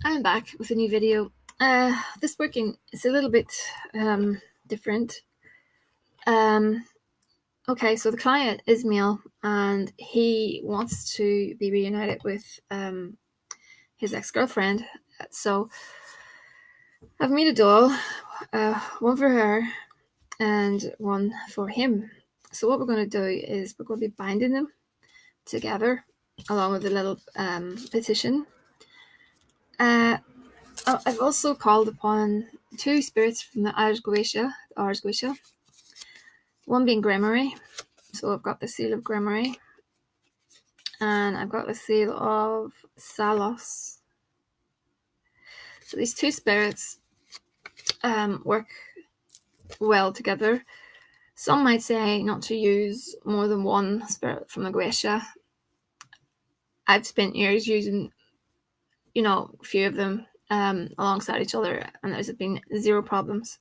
I'm back with a new video. This working is a little bit different. Okay, so the client is male and he wants to be reunited with his ex-girlfriend. So I've made a doll, one for her and one for him. So what we're going to do is we're going to be binding them together along with a little petition. I've also called upon two spirits from the Ars Goetia, one being Gremory. So I've got the seal of Gremory, and I've got the seal of Sallos. So these two spirits work well together. Some might say not to use more than one spirit from the Goetia. I've spent years using, a few of them alongside each other, and there's been zero problems.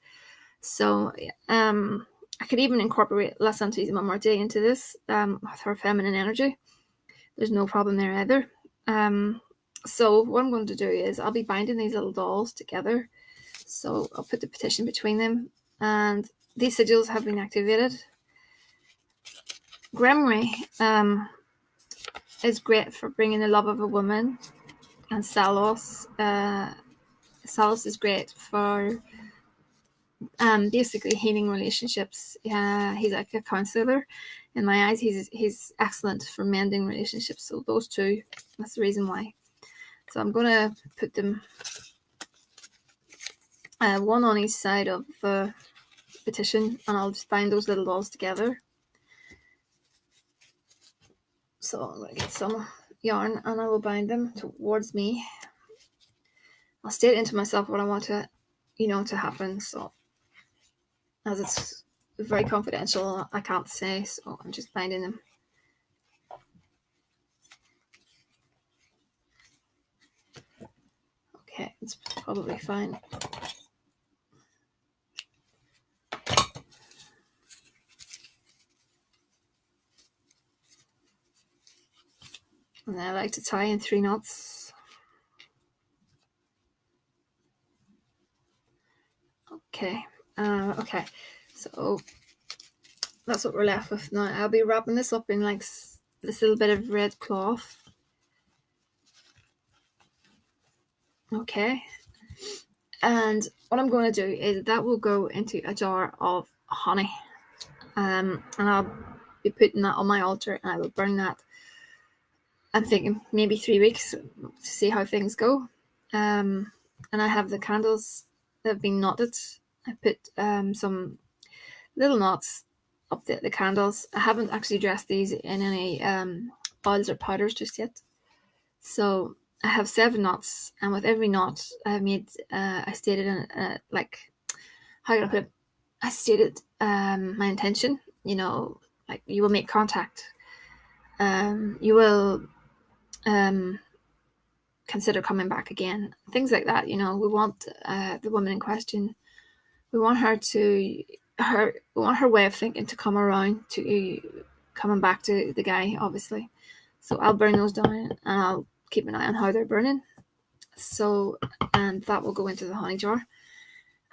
So I could even incorporate La Santissima Muerte into this with her feminine energy. There's no problem there either. So what I'm going to do is I'll be binding these little dolls together. So I'll put the petition between them, and these sigils have been activated. Gremory is great for bringing the love of a woman, and Sallos is great for basically healing relationships. He's like a counselor. In my eyes, he's excellent for mending relationships. So those two, that's the reason why. So I'm going to put them one on each side of the petition, and I'll just bind those little dolls together. So I'm going to get some yarn and I will bind them towards me. I'll state into myself what I want to, to happen. So as it's very confidential, I can't say, so I'm just binding them. Okay, it's probably fine. And I like to tie in 3 knots. Okay, so that's what we're left with now. I'll be wrapping this up in like this little bit of red cloth. Okay, and what I'm going to do is that will go into a jar of honey, and I'll be putting that on my altar, and I will burn that. I'm thinking maybe 3 weeks to see how things go. And I have the candles that have been knotted. I put some little knots up the candles. I haven't actually dressed these in any oils or powders just yet. So I have 7 knots, and with every knot I made, I stated like, how can I put it? I stated my intention. Like you will make contact. You will consider coming back again. Things like that. We want the woman in question. We want her way of thinking to come around to coming back to the guy, obviously. So I'll burn those down, and I'll keep an eye on how they're burning. So, and that will go into the honey jar.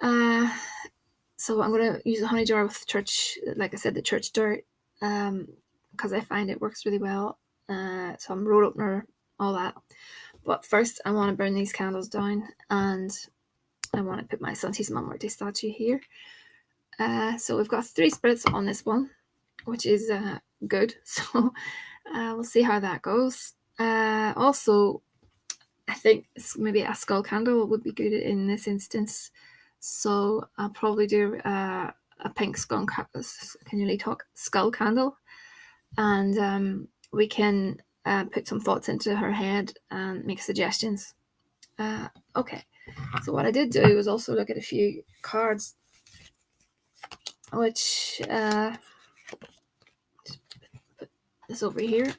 So I'm going to use the honey jar with church, like I said, the church dirt, because I find it works really well. Some road opener, all that. But first, I want to burn these candles down, and I want to put my Santissima Muerte statue here. So we've got 3 spirits on this one, which is good. So we'll see how that goes. Also, I think maybe a skull candle would be good in this instance. So I'll probably do a pink skull candle, and we can put some thoughts into her head and make suggestions. Okay, so what I did do was also look at a few cards, which just put this over here.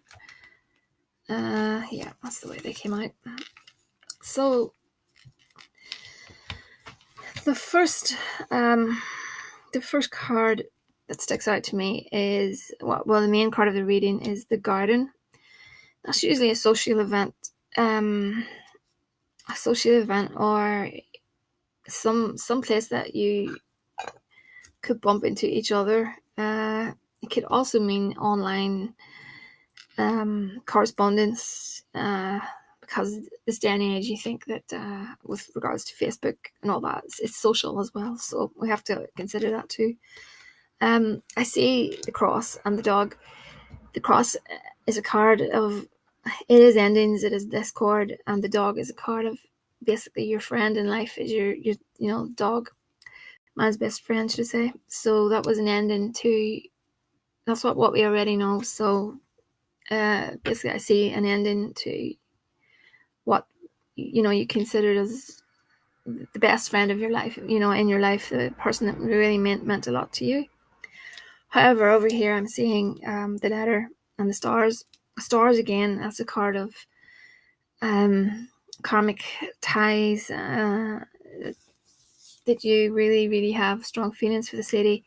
Yeah, that's the way they came out. So the first card that sticks out to me is, the main card of the reading is the garden. That's usually a social event. a social event or some place that you could bump into each other. It could also mean online correspondence, because this day and age, you think that with regards to Facebook and all that, it's social as well. So we have to consider that too. I see the cross and the dog. The cross is a card of, it is endings, it is discord, and the dog is a card of basically your friend in life is your dog, man's best friend, should I say. So that was an ending to, that's what we already know. So basically I see an ending to what you considered as the best friend of your life, in your life, the person that really meant a lot to you. However, over here I'm seeing the letter and the stars. Stars again, that's a card of karmic ties, that you really, really have strong feelings for this lady.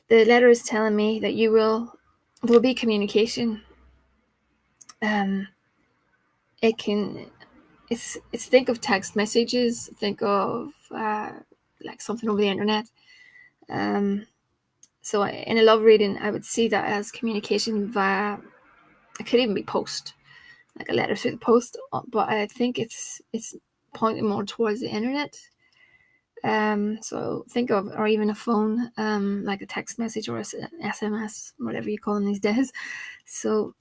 The letter is telling me that there will be communication. It's think of text messages, think of like something over the internet. So in a love reading, I would see that as communication via, it could even be post, like a letter through the post, but I think it's pointing more towards the internet. So think of, or even a phone, like a text message or a SMS, whatever you call them these days. So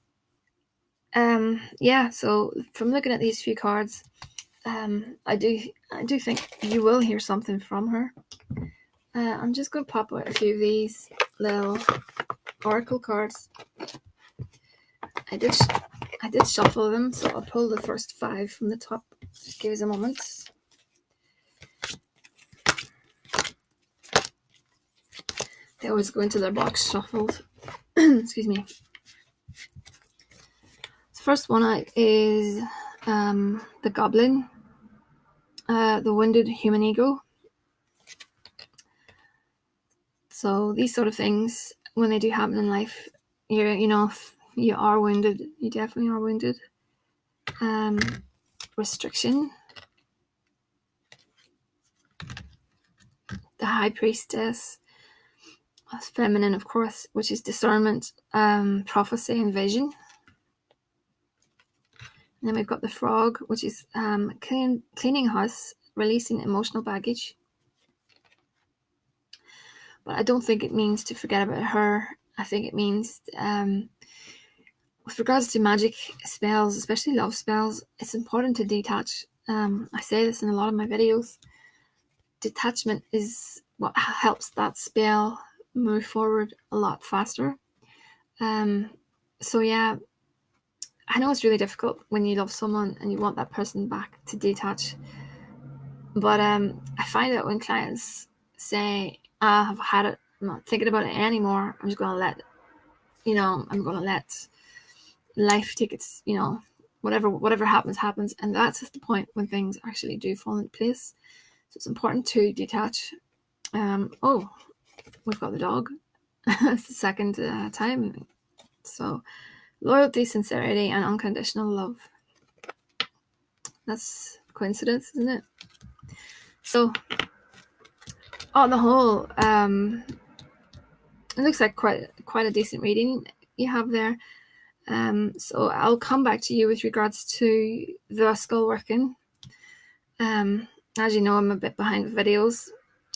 yeah, so from looking at these few cards, I do think you will hear something from her. I'm just going to pop out a few of these little oracle cards. I did shuffle them, so I'll pull the first 5 from the top. Just give us a moment. They always go into their box shuffled. Excuse me. The first one is the goblin, the wounded human ego. So these sort of things, when they do happen in life, if you are wounded, you definitely are wounded. Restriction. The high priestess. That's feminine, of course, which is discernment, prophecy, and vision. And then we've got the frog, which is cleaning house, releasing emotional baggage. But I don't think it means to forget about her. I think it means, with regards to magic spells, especially love spells, it's important to detach. I say this in a lot of my videos. Detachment is what helps that spell move forward a lot faster. So yeah, I know it's really difficult when you love someone and you want that person back to detach. But I find that when clients say, I've had it, I'm not thinking about it anymore, I'm just going to let, I'm going to let life take its, whatever happens. And that's the point when things actually do fall into place. So it's important to detach. Oh, we've got the dog. It's the second time. So loyalty, sincerity, and unconditional love. That's coincidence, isn't it? So on the whole, it looks like quite a decent reading you have there. So I'll come back to you with regards to the skull working. As you know, I'm a bit behind with videos,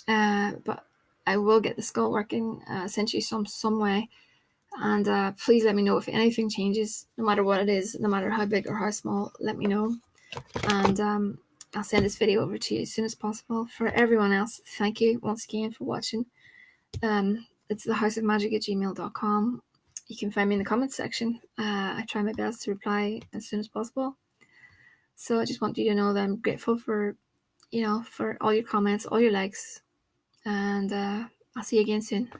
but I will get the skull working sent you some way. And please let me know if anything changes, no matter what it is, no matter how big or how small. Let me know, and I'll send this video over to you as soon as possible. For everyone else, thank you once again for watching. It's thehouseofmagick@gmail.com. You can find me in the comments section. I try my best to reply as soon as possible. So I just want you to know that I'm grateful for all your comments, all your likes, and I'll see you again soon.